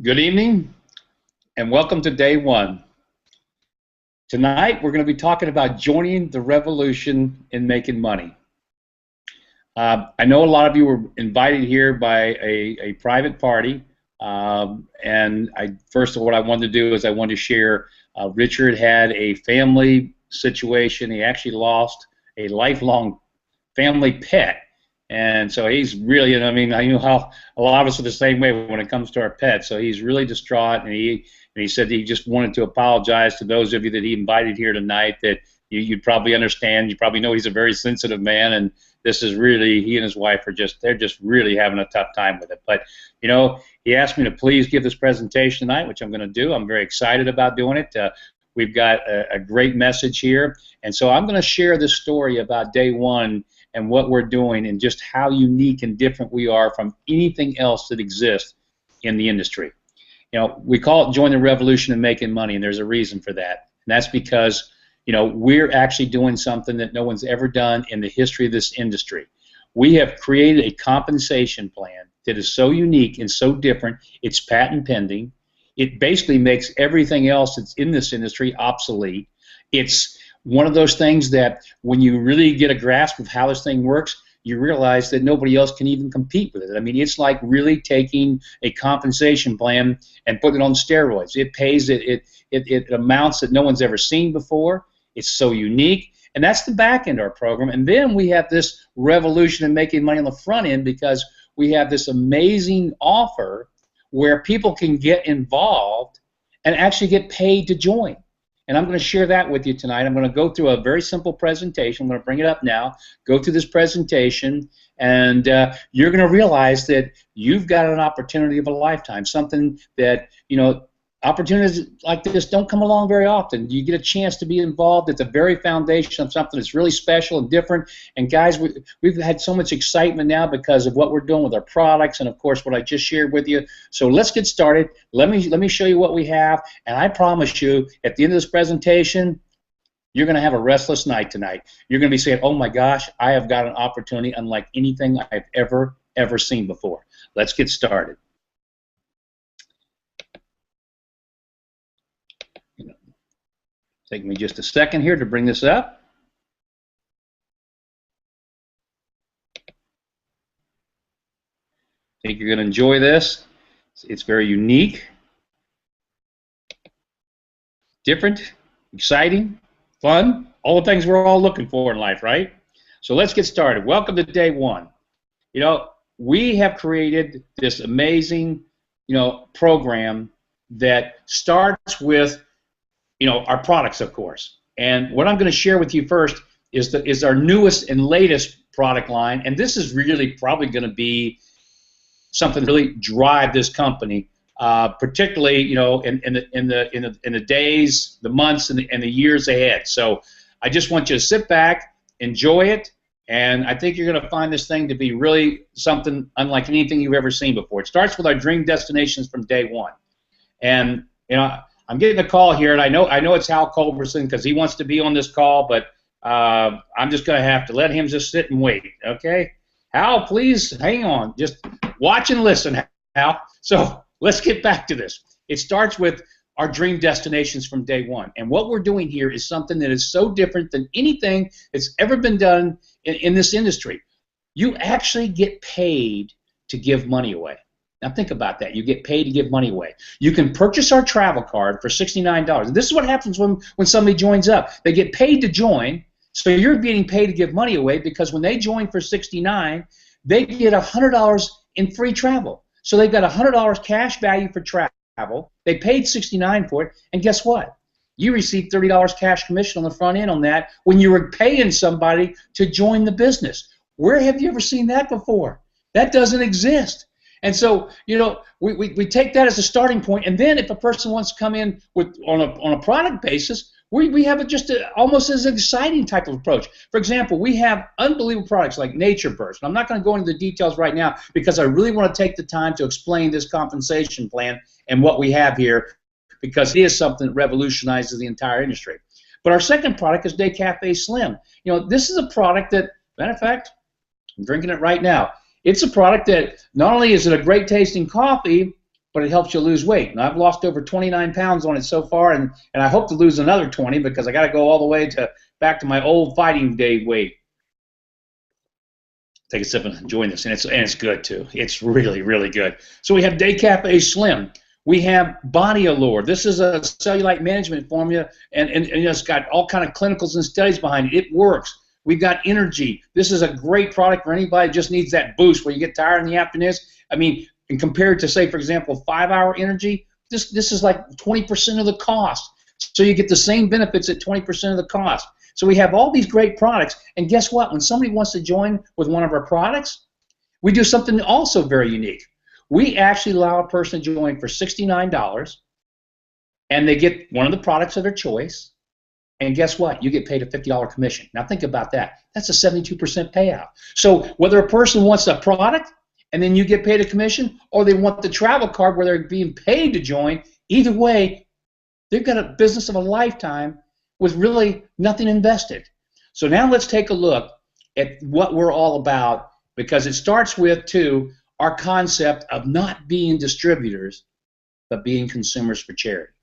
Good evening and welcome to day one. Tonight we're going to be talking about joining the revolution in making money. I know a lot of you were invited here by a private party, and first of all, what I wanted to do is I wanted to share Richard had a family situation. He actually lost a lifelong family pet. And so he's really, and I mean, I know how a lot of us are the same way when it comes to our pets. So he's really distraught, and he said he just wanted to apologize to those of you that he invited here tonight. That you'd probably understand. You probably know he's a very sensitive man, and this is really, he and his wife are they're just really having a tough time with it. But you know, he asked me to please give this presentation tonight, which I'm going to do. I'm very excited about doing it. We've got a great message here, and so I'm going to share this story about day one and what we're doing and just how unique and different we are from anything else that exists in the industry. You know, we call it join the revolution in making money, and there's a reason for that. And that's because, you know, we're actually doing something that no one's ever done in the history of this industry. We have created a compensation plan that is so unique and so different, it's patent pending. It basically makes everything else that's in this industry obsolete. It's one of those things that when you really get a grasp of how this thing works, you realize that nobody else can even compete with it. I mean, it's like really taking a compensation plan and putting it on steroids. It pays it amounts that no one's ever seen before. It's so unique, and that's the back end of our program. And then we have this revolution in making money on the front end because we have this amazing offer where people can get involved and actually get paid to join. And I'm going to share that with you tonight. I'm going to go through a very simple presentation. I'm going to bring it up now, go through this presentation, and you're going to realize that you've got an opportunity of a lifetime, something that, you know, opportunities like this don't come along very often. You get a chance to be involved at the very foundation of something that's really special and different. And guys, we've had so much excitement now because of what we're doing with our products and, of course, what I just shared with you. So let's get started. Let me show you what we have. And I promise you, at the end of this presentation, you're going to have a restless night tonight. You're going to be saying, oh my gosh, I have got an opportunity unlike anything I've ever seen before. Let's get started. Take me just a second here to bring this up. I think you're going to enjoy this. It's very unique, different, exciting, fun, all the things we're all looking for in life, right? So let's get started. Welcome to day one. You know, we have created this amazing, you know, program that starts with, you know, our products, of course. And what I'm going to share with you first is our newest and latest product line, and this is really probably going to be something that really drive this company, particularly, you know, in the days, the months, and the years ahead. So I just want you to sit back, enjoy it, and I think you're going to find this thing to be really something unlike anything you've ever seen before. It starts with our dream destinations from day one, and you know, I'm getting a call here, and I know it's Hal Culberson because he wants to be on this call, but I'm just going to have to let him just sit and wait, okay? Hal, please hang on. Just watch and listen, Hal. So let's get back to this. It starts with our dream destinations from day one, and what we're doing here is something that is so different than anything that's ever been done in this industry. You actually get paid to give money away. Now think about that. You get paid to give money away. You can purchase our travel card for $69. And this is what happens when somebody joins up. They get paid to join, so you're getting paid to give money away because when they join for $69, they get $100 in free travel. So they've got $100 cash value for travel. They paid $69 for it, and guess what? You received $30 cash commission on the front end on that when you were paying somebody to join the business. Where have you ever seen that before? That doesn't exist. And so, you know, we take that as a starting point, and then if a person wants to come in on a product basis, we have almost as an exciting type of approach. For example, we have unbelievable products like Nature Burst. I'm not going to go into the details right now because I really want to take the time to explain this compensation plan and what we have here because it is something that revolutionizes the entire industry. But our second product is Decafe Slim. You know, this is a product that, matter of fact, I'm drinking it right now. It's a product that not only is it a great tasting coffee, but it helps you lose weight. And I've lost over 29 pounds on it so far, and I hope to lose another 20 because I got to go all the way back to my old fighting day weight. Take a sip and enjoy this, and it's good too. It's really, really good. So we have Decaf Slim. We have Body Allure. This is a cellulite management formula, and it's got all kind of clinicals and studies behind it. It works. We've got Energy. This is a great product for anybody who just needs that boost where you get tired in the afternoons. I mean, and compared to, say, for example, 5-hour energy, this is like 20% of the cost. So you get the same benefits at 20% of the cost. So we have all these great products, and guess what? When somebody wants to join with one of our products, we do something also very unique. We actually allow a person to join for $69, and they get one of the products of their choice, and guess what? You get paid a $50 commission. Now think about that. That's a 72% payout. So whether a person wants a product, and then you get paid a commission, or they want the travel card where they're being paid to join, either way, they've got a business of a lifetime with really nothing invested. So now let's take a look at what we're all about, because it starts with, too, our concept of not being distributors, but being consumers for charity.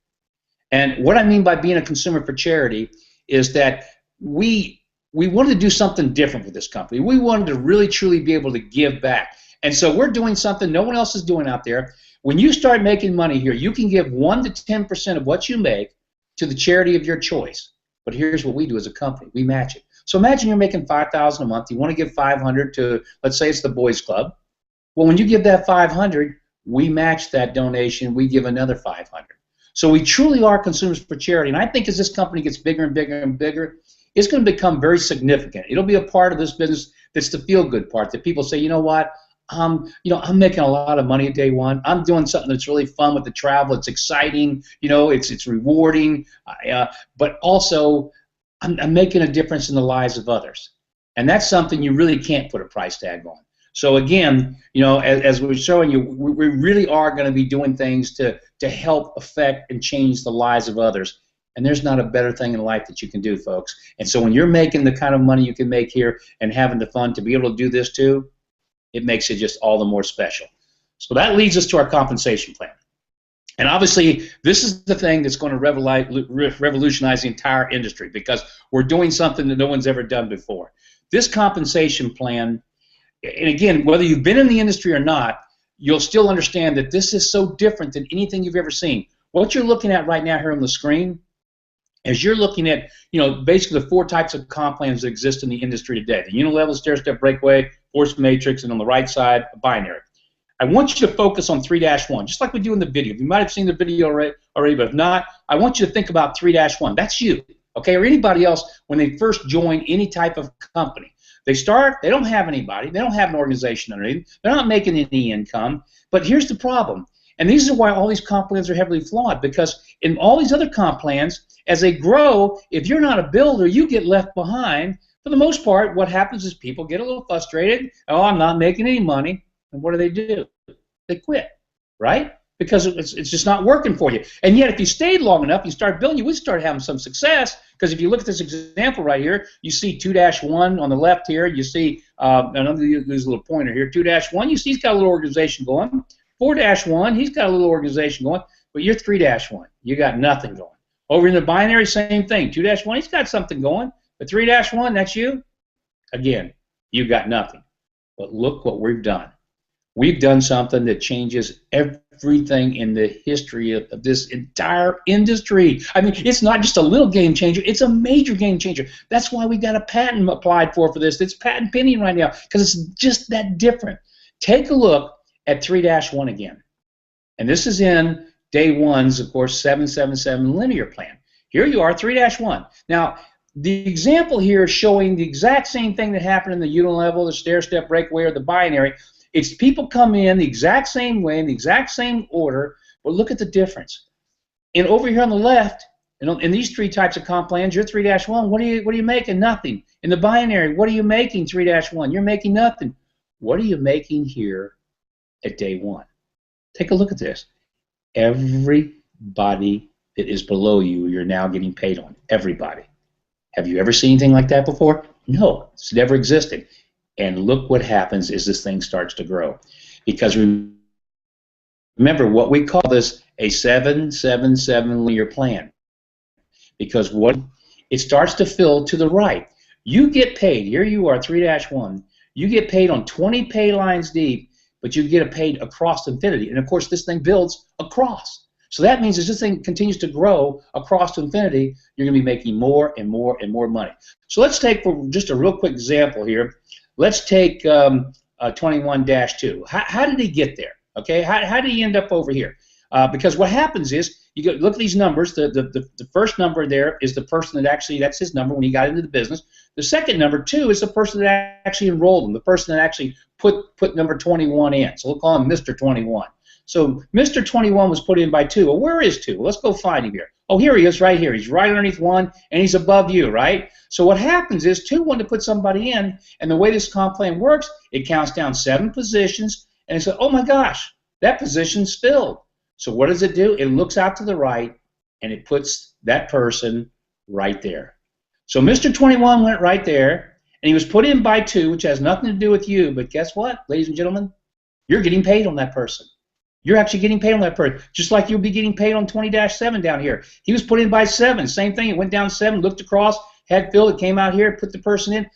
And what I mean by being a consumer for charity is that we wanted to do something different with this company. We wanted to really, truly be able to give back. And so we're doing something no one else is doing out there. When you start making money here, you can give 1 to 10% of what you make to the charity of your choice. But here's what we do as a company. We match it. So imagine you're making $5,000 a month. You want to give $500 to, let's say it's the Boys Club. Well, when you give that $500, we match that donation. We give another $500. So we truly are consumers for charity. And I think as this company gets bigger and bigger and bigger, it's going to become very significant. It'll be a part of this business that's the feel-good part, that people say, you know what, I'm making a lot of money at day one. I'm doing something that's really fun with the travel. It's exciting. It's rewarding. But also, I'm making a difference in the lives of others. And that's something you really can't put a price tag on. So again, as we're showing you, we really are going to be doing things to help affect and change the lives of others. And there's not a better thing in life that you can do, folks. And so when you're making the kind of money you can make here and having the fun to be able to do this too, it makes it just all the more special. So that leads us to our compensation plan. And obviously, this is the thing that's going to revolutionize the entire industry, because we're doing something that no one's ever done before. This compensation plan, and again, whether you've been in the industry or not, you'll still understand that this is so different than anything you've ever seen. What you're looking at right now here on the screen is you're looking at, basically the 4 types of comp plans that exist in the industry today: the unilevel, stair-step breakaway, force matrix, and on the right side, a binary. I want you to focus on 3-1, just like we do in the video. You might have seen the video already, but if not, I want you to think about 3-1. That's you, okay, or anybody else when they first join any type of company. They start, they don't have anybody, they don't have an organization underneath, they're not making any income, but here's the problem. And these are why all these comp plans are heavily flawed, because in all these other comp plans, as they grow, if you're not a builder, you get left behind. For the most part, what happens is people get a little frustrated. Oh, I'm not making any money. And what do? They quit, right? Because it's just not working for you. And yet, if you stayed long enough, you start building, you would start having some success. Because if you look at this example right here, you see 2-1 on the left here. You see, and I'm going to use a little pointer here. 2-1, you see he's got a little organization going. 4-1, he's got a little organization going. But you're 3-1. You got nothing going. Over in the binary, same thing. 2-1, he's got something going. But 3-1, that's you. Again, you got nothing. But look what we've done. We've done something that changes everything in the history of this entire industry. I mean, it's not just a little game changer, it's a major game changer. That's why we got a patent applied for this. It's patent pending right now, because it's just that different. Take a look at 3-1 again. And this is in day one's, of course, 777 linear plan. Here you are, 3-1. Now, the example here is showing the exact same thing that happened in the unilevel, the stair-step breakaway, or the binary. It's people come in the exact same way, in the exact same order, but look at the difference. And over here on the left, in these 3 types of comp plans, you're 3-1. What are you making? Nothing. In the binary, what are you making? 3-1. You're making nothing. What are you making here at day one? Take a look at this. Everybody that is below you, you're now getting paid on. Everybody. Have you ever seen anything like that before? No, it's never existed. And look what happens as this thing starts to grow. Because Remember, what we call this a 7-7-7 linear plan, because what it starts to fill to the right. You get paid, here you are, 3-1, you get paid on 20 pay lines deep, but you get paid across infinity. And of course, this thing builds across. So that means as this thing continues to grow across to infinity, you're going to be making more and more and more money. So let's take, for just a real quick example here, let's take 21-2. How did he get there? Okay, how did he end up over here? Because what happens is, you look at these numbers. The first number there is the person that actually, that's his number when he got into the business. The second number, 2, is the person that actually enrolled him, the person that actually put number 21 in. So we'll call him Mr. 21. So Mr. 21 was put in by 2. Well, where is 2? Well, let's go find him here. Oh, here he is, right here. He's right underneath 1, and he's above you, right? So what happens is 2 wanted to put somebody in, and the way this comp plan works, it counts down 7 positions, and it says, oh my gosh, that position's filled. So what does it do? It looks out to the right, and it puts that person right there. So Mr. 21 went right there, and he was put in by 2, which has nothing to do with you, but guess what, ladies and gentlemen? You're getting paid on that person. You're actually getting paid on that person, just like you'll be getting paid on 20-7 down here. He was put in by 7, same thing. It went down 7, looked across, had filled, it came out here, put the person in,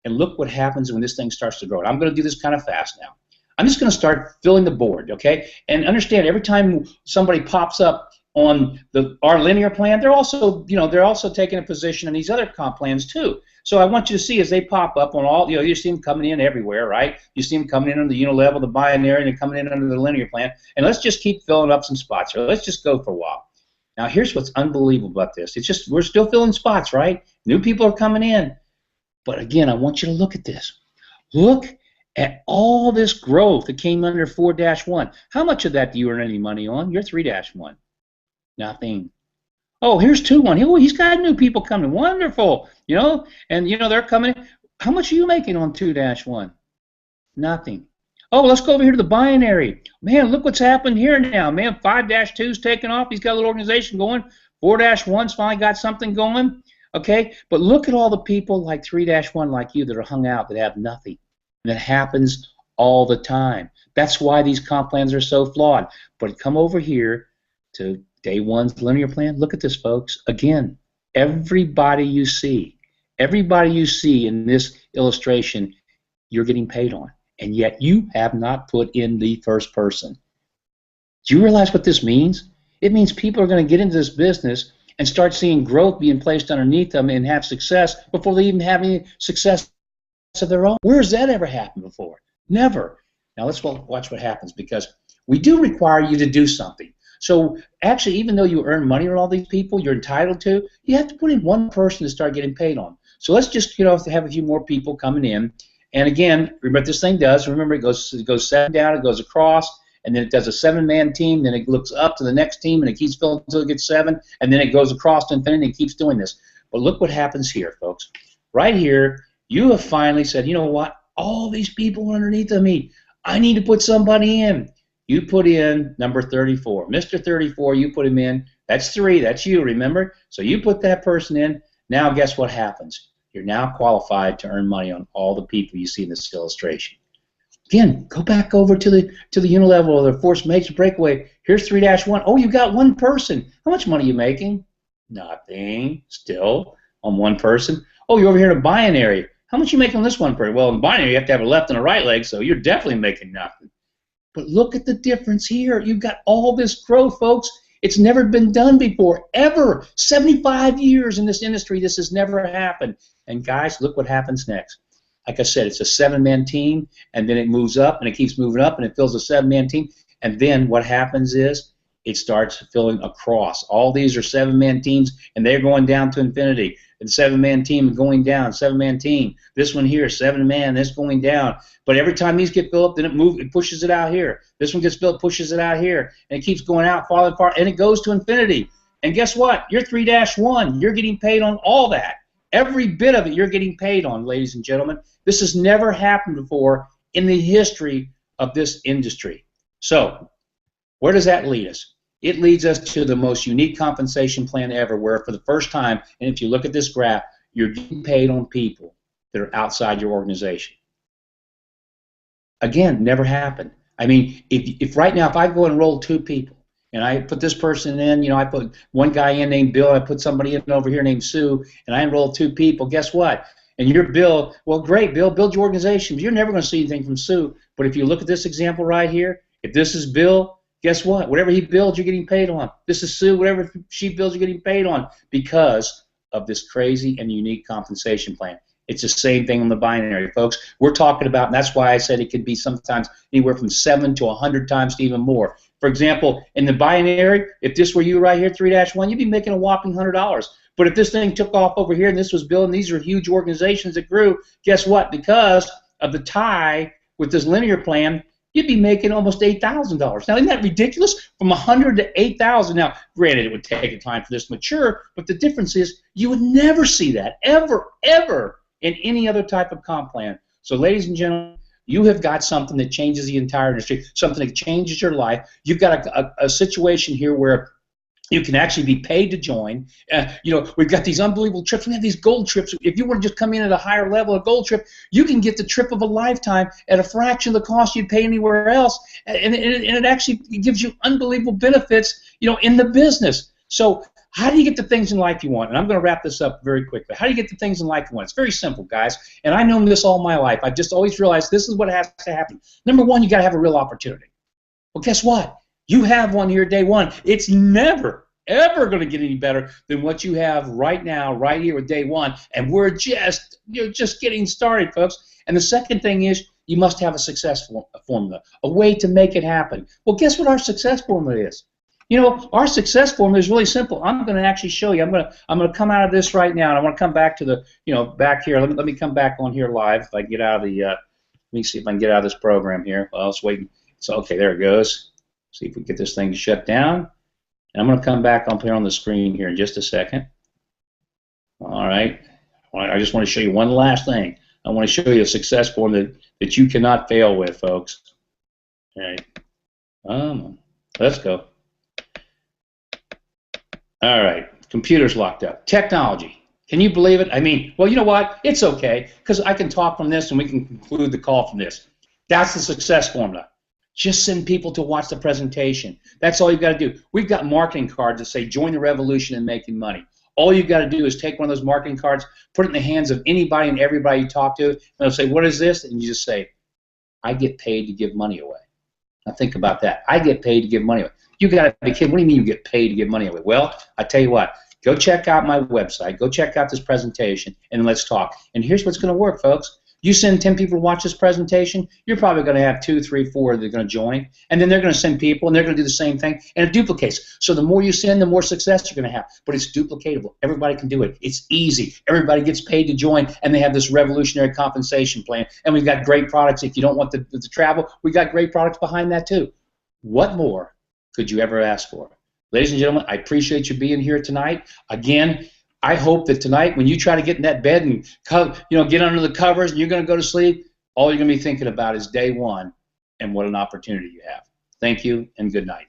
and look what happens when this thing starts to grow. And I'm going to do this kind of fast now. I'm just going to start filling the board, okay? And understand, every time somebody pops up on our linear plan, they're also, they're also taking a position in these other comp plans too. So I want you to see as they pop up on all, you see them coming in everywhere, right? You see them coming in under the unilevel, the binary, and they're coming in under the linear plan. And let's just keep filling up some spots here. Let's just go for a while. Now here's what's unbelievable about this. It's just, we're still filling spots, right? New people are coming in. But again, I want you to look at this. Look at all this growth that came under 4-1. How much of that do you earn any money on? You're 3-1. Nothing. Oh, here's 2-1. Oh, he's got new people coming. Wonderful. And they're coming in. How much are you making on 2-1? Nothing. Oh, let's go over here to the binary. Man, look what's happened here now. Man, 5-2's taking off. He's got a little organization going. 4-1's finally got something going. Okay, but look at all the people like 3-1 like you that are hung out that have nothing. And it happens all the time. That's why these comp plans are so flawed. But come over here to day one's linear plan. Look at this, folks. Again, everybody you see in this illustration, you're getting paid on. And yet you have not put in the first person. Do you realize what this means? It means people are going to get into this business and start seeing growth being placed underneath them and have success before they even have any success of their own. Where has that ever happened before? Never. Now let's watch what happens, because we do require you to do something. So actually, even though you earn money on all these people you're entitled to, you have to put in one person to start getting paid on. So let's just have a few more people coming in. And again, remember what this thing does. Remember, it goes 7 down, it goes across, and then it does a 7-man team, then it looks up to the next team, and it keeps filling until it gets 7, and then it goes across to infinity and keeps doing this. But look what happens here, folks. Right here, you have finally said, you know what? All these people underneath of me, I need to put somebody in. You put in number 34. Mr. 34, you put him in. That's 3. That's you, remember? So you put that person in. Now guess what happens? You're now qualified to earn money on all the people you see in this illustration. Again, go back over to the unilevel or the force major breakaway. Here's 3-1. Oh, you got one person. How much money are you making? Nothing. Still on one person. Oh, you're over here to binary. How much are you making on this one person? Well, in binary, you have to have a left and a right leg, so you're definitely making nothing. But look at the difference here. You've got all this growth, folks. It's never been done before, ever. 75 years in this industry, this has never happened. And guys, look what happens next. Like I said, it's a 7-man team, and then it moves up, and it keeps moving up, and it fills a 7-man team. And then what happens is it starts filling across. All these are 7-man teams, and they're going down to infinity. And 7-man team going down, 7-man team. This one here, 7-man, this going down. But every time these get filled up, then it pushes it out here. This one gets filled, pushes it out here, and it keeps going out farther and farther, and it goes to infinity. And guess what? You're 3-1. You're getting paid on all that. Every bit of it you're getting paid on, ladies and gentlemen. This has never happened before in the history of this industry. So, where does that lead us? It leads us to the most unique compensation plan ever, where for the first time, and if you look at this graph, you're getting paid on people that are outside your organization. Again, never happened. I mean, if right now, if I go and enroll 2 people, and I put this person in, I put one guy in named Bill, I put somebody in over here named Sue, and I enroll 2 people, guess what? And you're Bill, well, great, Bill, build your organization. You're never going to see anything from Sue. But if you look at this example right here, if this is Bill, guess what? Whatever he builds, you're getting paid on. This is Sue, whatever she builds, you're getting paid on because of this crazy and unique compensation plan. It's the same thing on the binary, folks. We're talking about, and that's why I said it could be sometimes anywhere from 7 to 100 times to even more. For example, in the binary, if this were you right here, 3-1, you'd be making a whopping $100. But if this thing took off over here and this was Bill and these are huge organizations that grew, guess what? Because of the tie with this linear plan, you'd be making almost $8,000. Now, isn't that ridiculous? From 100 to 8,000. Now, granted, it would take a time for this to mature, but the difference is you would never see that, ever, ever, in any other type of comp plan. So, ladies and gentlemen, you have got something that changes the entire industry, something that changes your life. You've got a situation here where you can actually be paid to join. We've got these unbelievable trips. We have these gold trips. If you want to just come in at a higher level, a gold trip, you can get the trip of a lifetime at a fraction of the cost you'd pay anywhere else. And it actually gives you unbelievable benefits, in the business. So how do you get the things in life you want? And I'm going to wrap this up very quickly. How do you get the things in life you want? It's very simple, guys. And I've known this all my life. I've just always realized this is what has to happen. Number one, you got to have a real opportunity. Well, guess what? You have one here day one. It's never, ever going to get any better than what you have right now, right here with day one. And we're just getting started, folks. And the second thing is you must have a success formula, a way to make it happen. Well, guess what our success formula is? Our success formula is really simple. I'm going to actually show you. I'm going to come out of this right now, and I want to come back to the, back here. Let me come back on here live. If I can get out of the, let me see if I can get out of this program here. Well, I was waiting. So okay, there it goes. See if we get this thing shut down. And I'm going to come back up here on the screen here in just a second. All right. I just want to show you one last thing. I want to show you a success formula that you cannot fail with, folks. All right. Let's go. All right, computer's locked up. Technology. Can you believe it? I mean, well, you know what? It's okay, because I can talk from this and we can conclude the call from this. That's the success formula. Just send people to watch the presentation. That's all you've got to do. We've got marketing cards that say, join the revolution in making money. All you've got to do is take one of those marketing cards, put it in the hands of anybody and everybody you talk to, and they'll say, what is this? And you just say, I get paid to give money away. Now think about that. I get paid to give money away. You got to be kidding. What do you mean you get paid to give money away? Well, I tell you what. Go check out my website. Go check out this presentation, and let's talk. And here's what's going to work, folks. You send 10 people to watch this presentation, you're probably going to have 2, 3, 4 that are going to join, and then they're going to send people, and they're going to do the same thing, and it duplicates. So the more you send, the more success you're going to have. But it's duplicatable. Everybody can do it. It's easy. Everybody gets paid to join, and they have this revolutionary compensation plan. And we've got great products. If you don't want the travel, we've got great products behind that too. What more could you ever ask for? Ladies and gentlemen, I appreciate you being here tonight. Again, I hope that tonight when you try to get in that bed and get under the covers and you're going to go to sleep, all you're going to be thinking about is day one and what an opportunity you have. Thank you and good night.